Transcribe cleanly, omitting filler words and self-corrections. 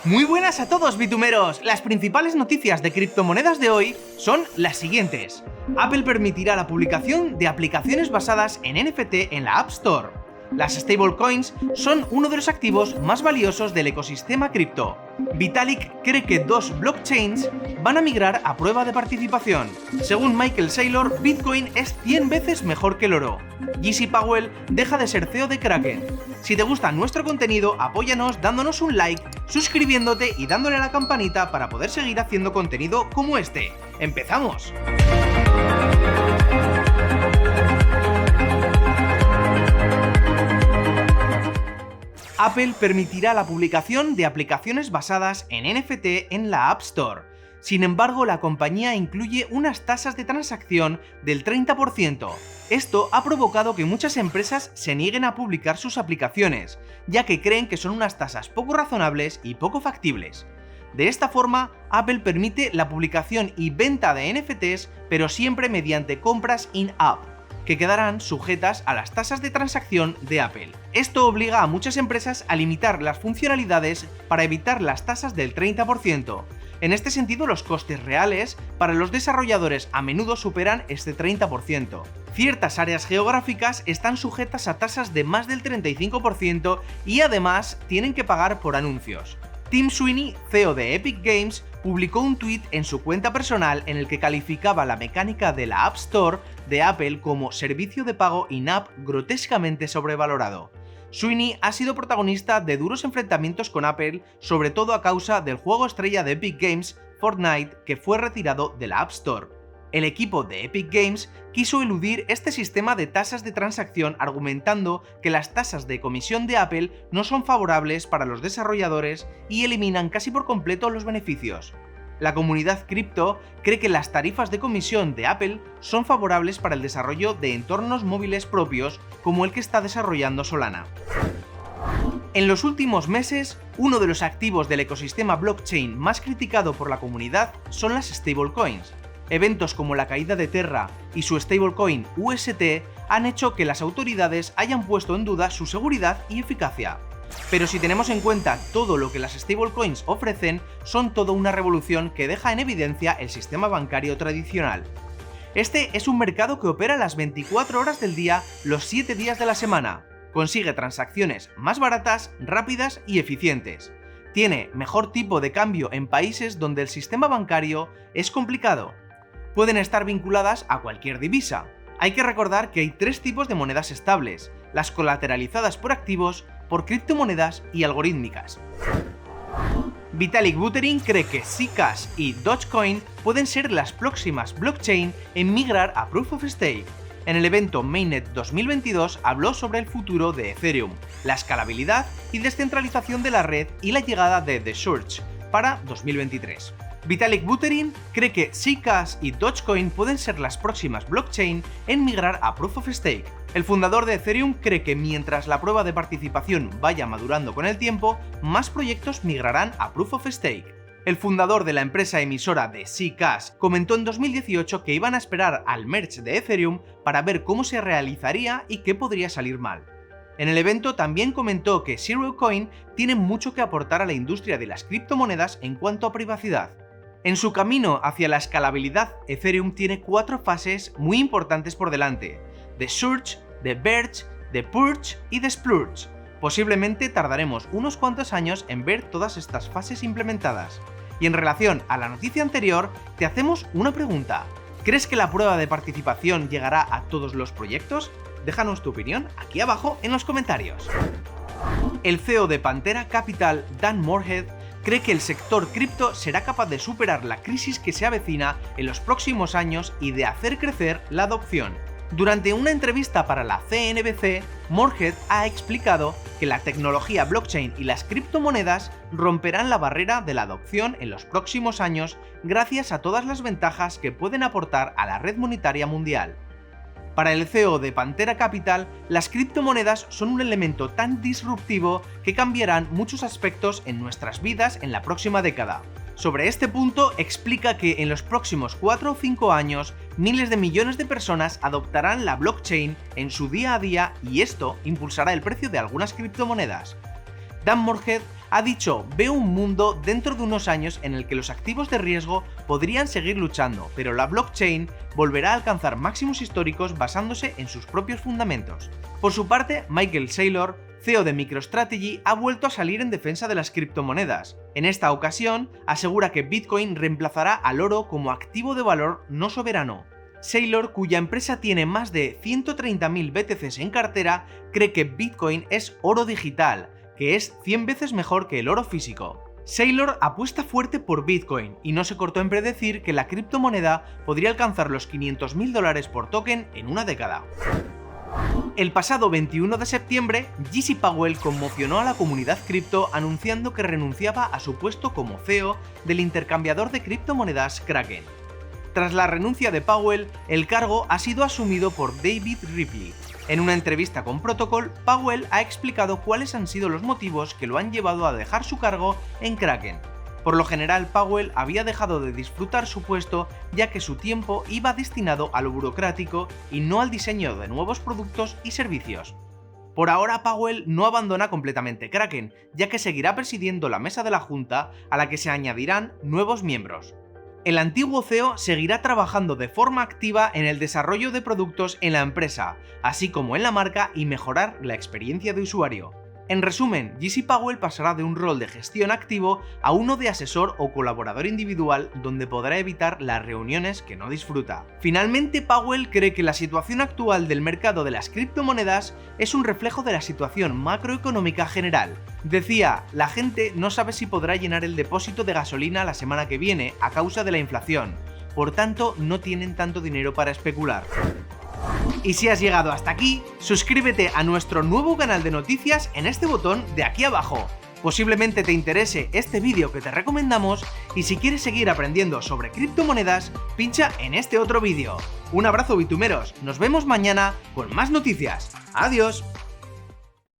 Muy buenas a todos, bitumeros. Las principales noticias de criptomonedas de hoy son las siguientes. Apple permitirá la publicación de aplicaciones basadas en NFT en la App Store. Las stablecoins son uno de los activos más valiosos del ecosistema cripto. Vitalik cree que 2 blockchains van a migrar a prueba de participación. Según Michael Saylor, Bitcoin es 100 veces mejor que el oro. J.C. Powell deja de ser CEO de Kraken. Si te gusta nuestro contenido, apóyanos dándonos un like, suscribiéndote y dándole a la campanita para poder seguir haciendo contenido como este. ¡Empezamos! Apple permitirá la publicación de aplicaciones basadas en NFT en la App Store. Sin embargo, la compañía incluye unas tasas de transacción del 30%. Esto ha provocado que muchas empresas se nieguen a publicar sus aplicaciones, ya que creen que son unas tasas poco razonables y poco factibles. De esta forma, Apple permite la publicación y venta de NFTs, pero siempre mediante compras in-app, que quedarán sujetas a las tasas de transacción de Apple. Esto obliga a muchas empresas a limitar las funcionalidades para evitar las tasas del 30%. En este sentido, los costes reales para los desarrolladores a menudo superan este 30%. Ciertas áreas geográficas están sujetas a tasas de más del 35% y además tienen que pagar por anuncios. Tim Sweeney, CEO de Epic Games, publicó un tuit en su cuenta personal en el que calificaba la mecánica de la App Store de Apple como servicio de pago in-app grotescamente sobrevalorado. Sweeney ha sido protagonista de duros enfrentamientos con Apple, sobre todo a causa del juego estrella de Epic Games, Fortnite, que fue retirado de la App Store. El equipo de Epic Games quiso eludir este sistema de tasas de transacción argumentando que las tasas de comisión de Apple no son favorables para los desarrolladores y eliminan casi por completo los beneficios. La comunidad cripto cree que las tarifas de comisión de Apple son favorables para el desarrollo de entornos móviles propios como el que está desarrollando Solana. En los últimos meses, uno de los activos del ecosistema blockchain más criticado por la comunidad son las stablecoins. Eventos como la caída de Terra y su stablecoin UST han hecho que las autoridades hayan puesto en duda su seguridad y eficacia. Pero si tenemos en cuenta todo lo que las stablecoins ofrecen, son toda una revolución que deja en evidencia el sistema bancario tradicional. Este es un mercado que opera las 24 horas del día, los 7 días de la semana. Consigue transacciones más baratas, rápidas y eficientes. Tiene mejor tipo de cambio en países donde el sistema bancario es complicado. Pueden estar vinculadas a cualquier divisa. Hay que recordar que hay 3 tipos de monedas estables: las colateralizadas por activos, por criptomonedas y algorítmicas. Vitalik Buterin cree que Zcash y Dogecoin pueden ser las próximas blockchain en migrar a Proof of Stake. En el evento Mainnet 2022 habló sobre el futuro de Ethereum, la escalabilidad y descentralización de la red y la llegada de The Surge para 2023. Vitalik Buterin cree que Zcash y Dogecoin pueden ser las próximas blockchain en migrar a Proof of Stake. El fundador de Ethereum cree que mientras la prueba de participación vaya madurando con el tiempo, más proyectos migrarán a Proof of Stake. El fundador de la empresa emisora de Zcash comentó en 2018 que iban a esperar al merge de Ethereum para ver cómo se realizaría y qué podría salir mal. En el evento también comentó que Zero Coin tiene mucho que aportar a la industria de las criptomonedas en cuanto a privacidad. En su camino hacia la escalabilidad, Ethereum tiene 4 fases muy importantes por delante: The Surge, The Verge, The Purge y The Splurge. Posiblemente tardaremos unos cuantos años en ver todas estas fases implementadas. Y en relación a la noticia anterior, te hacemos una pregunta. ¿Crees que la prueba de participación llegará a todos los proyectos? Déjanos tu opinión aquí abajo en los comentarios. El CEO de Pantera Capital, Dan Morehead, cree que el sector cripto será capaz de superar la crisis que se avecina en los próximos años y de hacer crecer la adopción. Durante una entrevista para la CNBC, Morehead ha explicado que la tecnología blockchain y las criptomonedas romperán la barrera de la adopción en los próximos años gracias a todas las ventajas que pueden aportar a la red monetaria mundial. Para el CEO de Pantera Capital, las criptomonedas son un elemento tan disruptivo que cambiarán muchos aspectos en nuestras vidas en la próxima década. Sobre este punto, explica que en los próximos 4 o 5 años, miles de millones de personas adoptarán la blockchain en su día a día y esto impulsará el precio de algunas criptomonedas. Dan Morehead ha dicho: veo un mundo dentro de unos años en el que los activos de riesgo podrían seguir luchando, pero la blockchain volverá a alcanzar máximos históricos basándose en sus propios fundamentos. Por su parte, Michael Saylor, CEO de MicroStrategy, ha vuelto a salir en defensa de las criptomonedas. En esta ocasión, asegura que Bitcoin reemplazará al oro como activo de valor no soberano. Saylor, cuya empresa tiene más de 130.000 BTCs en cartera, cree que Bitcoin es oro digital, que es 100 veces mejor que el oro físico. Saylor apuesta fuerte por Bitcoin y no se cortó en predecir que la criptomoneda podría alcanzar los $500.000 por token en una década. El pasado 21 de septiembre, J.C. Powell conmocionó a la comunidad cripto anunciando que renunciaba a su puesto como CEO del intercambiador de criptomonedas Kraken. Tras la renuncia de Powell, el cargo ha sido asumido por David Ripley. En una entrevista con Protocol, Powell ha explicado cuáles han sido los motivos que lo han llevado a dejar su cargo en Kraken. Por lo general, Powell había dejado de disfrutar su puesto ya que su tiempo iba destinado a lo burocrático y no al diseño de nuevos productos y servicios. Por ahora, Powell no abandona completamente Kraken, ya que seguirá presidiendo la mesa de la junta a la que se añadirán nuevos miembros. El antiguo CEO seguirá trabajando de forma activa en el desarrollo de productos en la empresa, así como en la marca y mejorar la experiencia de usuario. En resumen, J.C. Powell pasará de un rol de gestión activo a uno de asesor o colaborador individual donde podrá evitar las reuniones que no disfruta. Finalmente, Powell cree que la situación actual del mercado de las criptomonedas es un reflejo de la situación macroeconómica general. Decía: la gente no sabe si podrá llenar el depósito de gasolina la semana que viene a causa de la inflación, por tanto no tienen tanto dinero para especular. Y si has llegado hasta aquí, suscríbete a nuestro nuevo canal de noticias en este botón de aquí abajo. Posiblemente te interese este vídeo que te recomendamos y si quieres seguir aprendiendo sobre criptomonedas, pincha en este otro vídeo. Un abrazo bitumeros, nos vemos mañana con más noticias. ¡Adiós!